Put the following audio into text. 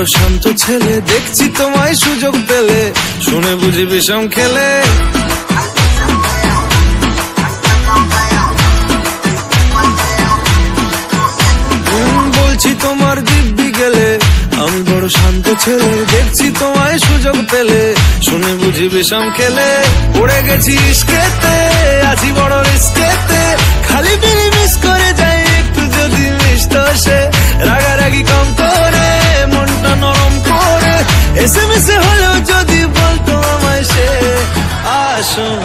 বড় শান্ত ছেলে, দেখছি তোমায় সুযোগ পেলে শুনে বুঝি বিষম খেলে। বলছি তোমার দিব্যি গেলে, আমি বড় শান্ত ছেলে, দেখছি তোমায় সুযোগ পেলে শুনে বুঝি বিষম খেলে। পড়ে গেছি ইস্কেতে, আছি বড় রিস্কেতে, খালি বিলি মিস করে যাই একটু যদি মিশত সে। রাগারাগি কম করে, মনটা নরম করে, এসে মিশে হলেও যদি বলতো আমায় সে। আসুন